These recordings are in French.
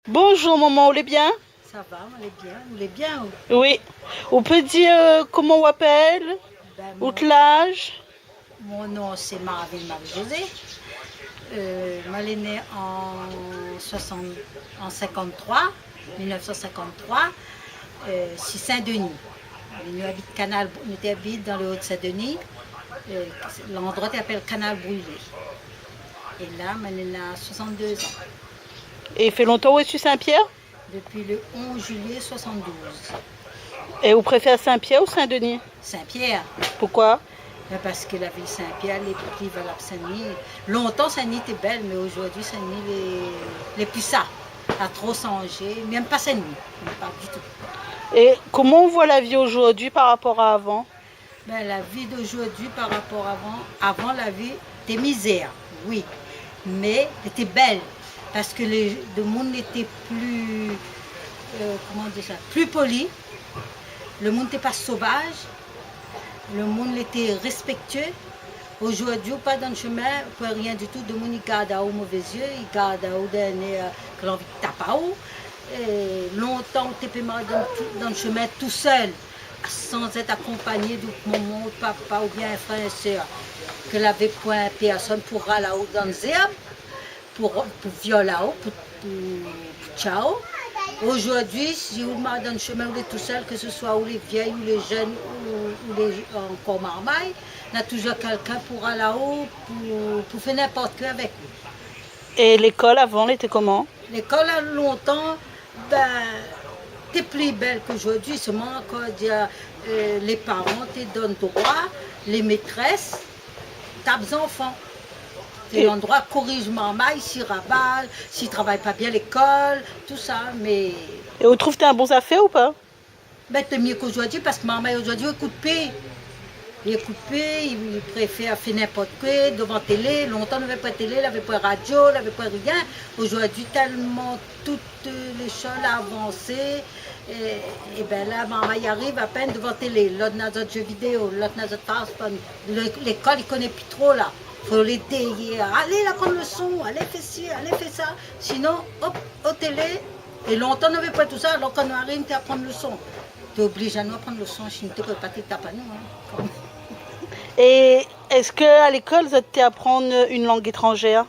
Bonjour maman, vous allez bien? Ça va, on est bien, on est bien. Oui. On peut dire comment on appelle? Ben, Ou l'âge? mon nom c'est Maraville Marie-Josée. Moi, elle est née en 53, 1953, c'est Saint-Denis. Nous habite nous habite dans le Haut-de-Saint-Denis. L'endroit s'appelle Canal Brûlé. Et là, elle est née à 62 ans. Et il fait longtemps où est-ce Saint-Pierre? Depuis le 11 juillet 72. Et vous préférez Saint-Pierre ou Saint-Denis? Saint-Pierre. Pourquoi? Parce que la ville Saint-Pierre, les plus valables Saint-Denis. Longtemps, Saint-Denis était belle, mais aujourd'hui, Saint-Denis n'est plus ça. A trop changé, même pas Saint-Denis, pas du tout. Et comment on voit la vie aujourd'hui par rapport à avant? Ben, la vie d'aujourd'hui par rapport à avant la vie était misère, oui, mais était belle, parce que le monde était plus, comment dire ça, plus poli, le monde n'était pas sauvage, le monde était respectueux. Aujourd'hui, pas dans le chemin, pas rien du tout. De monde, il garde à mauvais yeux, il garde à haut dernier que l'envie de taper à haut. Longtemps, tu peux marcher dans le chemin tout seul, sans être accompagné de maman, de papa ou bien un frère et soeur, que l'avait point personne pour aller là-haut dans le zéab, pour violer là-haut, pour ciao. Aujourd'hui, si vous marchez dans le chemin, vous êtes tout seul, que ce soit ou les vieilles, ou les jeunes, ou les encore marmailles, il y a toujours quelqu'un pour aller là-haut, pour faire n'importe quoi avec vous. Et l'école avant, elle était comment? L'école a longtemps, ben, t'es plus belle qu'aujourd'hui, seulement quand les parents te donnent droit, les maîtresses, t'as enfants. C'est l'endroit corrige maman, s'il rabale, s'il ne travaille pas bien à l'école, tout ça, mais... Et vous trouvez que t'as un bon affaire ou pas? Ben, c'est mieux qu'aujourd'hui, parce que maman aujourd'hui, il est coupé. Il est coupé, il préfère faire n'importe quoi, devant la télé. Longtemps, il n'avait pas de télé, il n'avait pas de radio, il n'avait pas rien. Aujourd'hui, tellement toutes les choses avancées. Et bien là, maman y arrive à peine devant la télé. L'autre n'a d'autres jeux vidéo, l'autre n'a d'autres smartphone. L'école, il ne connaît plus trop là. Il faut l'aider. Allez là prendre le son, allez faire ci, allez faire ça. Sinon, hop, au télé. Et longtemps, on n'avait pas tout ça. Alors quand on arrive, tu à prendre le son. Tu es obligé à nous prendre le son. Sinon, tu ne peux pas t'étaper à nous. Hein. Et est-ce qu'à l'école, vous avez apprendre une langue étrangère?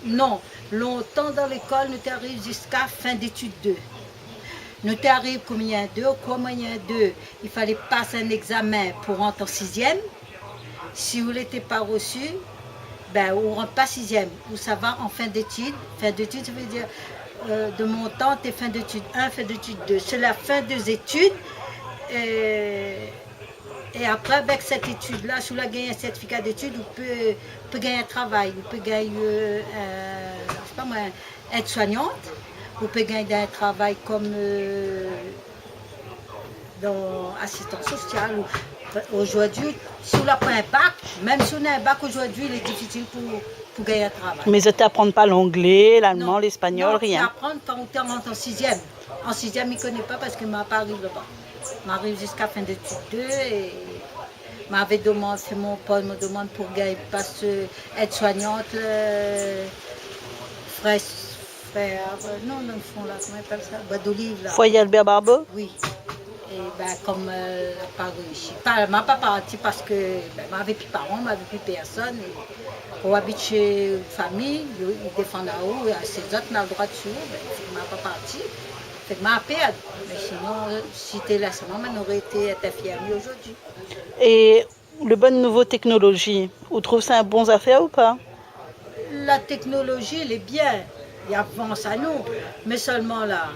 Non. Longtemps dans l'école, nous t'arrive jusqu'à fin d'études 2. Nous t'arrive combien deux, il fallait passer un examen pour rentrer en 6e. Si vous n'étiez pas reçu, ben, on ne rentre pas 6e. Ou ça va en fin d'études. Fin d'études, ça veut dire de mon temps, tu es fin d'études 1, fin d'études 2. C'est la fin des études. Et après, avec cette étude-là, si vous avez gagné un certificat d'études, vous pouvez gagner un travail, vous pouvez gagner, je sais pas moi, aide-soignante, vous pouvez gagner un travail comme dans assistance sociale. Aujourd'hui, si vous n'avez pas un bac, même si on a un bac aujourd'hui, il est difficile pour gagner un travail. Mais vous n'apprennent pas l'anglais, l'allemand, l'espagnol, rien? Non, apprendre quand on rentre en 6e. En 6e, il ne connaît pas parce qu'il ne m'a pas arrivé là-bas. M'arrive jusqu'à fin d'études 2 et m'avait demandé, mon pote me demande pour gagner passe aide-soignante, frère, non, dans le fond là, comment on appelle ça, bois d'olive là. Foyer Albert Barbeau? Oui. Et ben comme pas réussi. Elle m'a pas parti parce que ben, m'avait plus parents, m'avait plus personne. Et on habite chez une famille, ils défendent là-haut, et à ces autres, on a le droit de suivre, ben, il m'a pas parti. Fait que m'a perdu. Mais sinon, si tu es là seulement, on aurait été infirmier aujourd'hui. Et le bonne nouvelle technologie, vous trouvez ça un bon affaire ou pas? La technologie, elle est bien. Il avance à nous. Mais seulement là,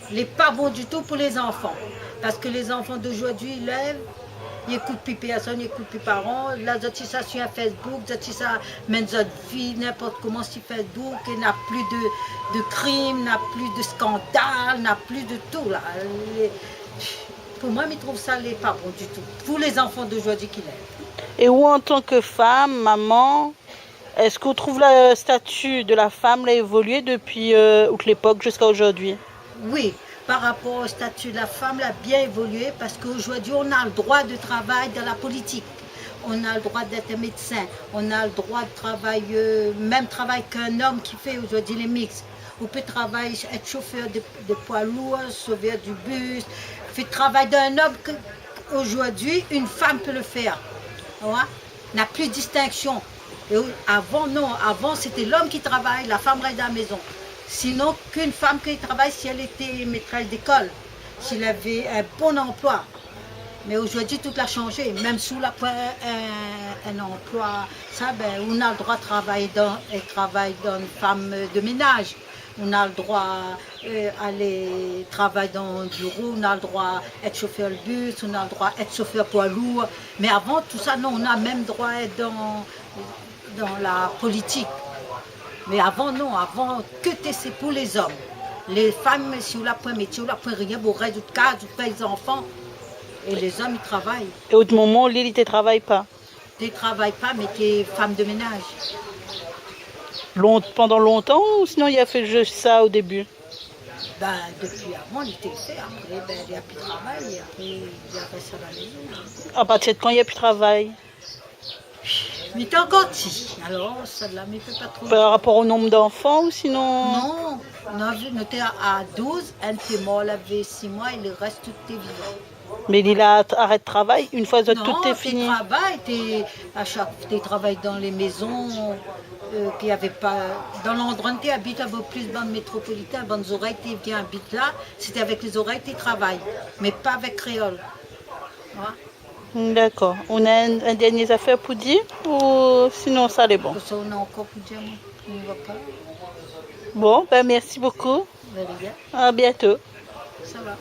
elle n'est pas bon du tout pour les enfants. Parce que les enfants d'aujourd'hui, ils lèvent, ils n'écoutent plus personne, ils n'écoutent plus parents. Là, ils ça sur Facebook, ils ça mènent leur vie n'importe comment sur Facebook. Il n'y a plus de crimes, il n'y a plus de scandales, il n'y a plus de tout. Là. Pour moi, ils trouvent ça n'est pas bon du tout. Pour les enfants d'aujourd'hui qui lèvent. Et où, en tant que femme, maman, est-ce qu'on trouve le statut de la femme a évolué depuis l'époque jusqu'à aujourd'hui? Oui, par rapport au statut de la femme, elle a bien évolué parce qu'aujourd'hui, on a le droit de travail dans la politique. On a le droit d'être médecin. On a le droit de travailler, même travail qu'un homme qui fait aujourd'hui les mix. On peut travailler, être chauffeur de poids lourds, chauffeur du bus, faire le travail d'un homme qu'aujourd'hui, une femme peut le faire. Ouais? N'a plus de distinction. Et avant, non. Avant, c'était l'homme qui travaille, la femme reste à la maison. Sinon, qu'une femme qui travaille si elle était maîtresse d'école, s'il avait un bon emploi. Mais aujourd'hui, tout a changé. Même sous un emploi, ça, ben, on a le droit de travailler dans une femme de ménage. On a le droit d'aller travailler dans le bureau, on a le droit d'être chauffeur de bus, on a le droit d'être chauffeur poids lourd. Mais avant, tout ça, non, on a même droit d'être dans la politique. Mais avant, non, avant, que c'est pour les hommes. Les femmes, si on n'a pas un métier, on n'a pas rien, vous restez de casa, vous faites des enfants. Et les hommes, ils travaillent. Et au moment, Lily ne travaille pas? Tu ne travailles pas, mais tu es femme de ménage. Pendant longtemps ou sinon il a fait juste ça au début? Ben, depuis avant, il était fait. Après, ben, il n'y a plus de travail. Et après, il a resté à la maison. À partir de quand il n'y a plus de travail? Mais t'es encore petit. Alors, ça ne la met pas trop. Par rapport au nombre d'enfants ou sinon? Non, on était à 12. Un était mort, il avait 6 mois, et le reste, tout est vivant. Mais il a arrêté de travail une fois que tout est fini? Non, tu travailles dans les maisons qu'il n'y avait pas. Dans l'endroit où tu habites, il y avait plus de bandes métropolitaines, bandes oreilles, tu viens habiter là, c'était avec les oreilles tu travailles, mais pas avec créole. Ouais. D'accord. On a un dernier affaire pour dire ou sinon ça c'est bon? Ça, on a encore pour dire, on ne va pas. Bon, ben merci beaucoup. Vous allez bien? À bientôt. Ça va.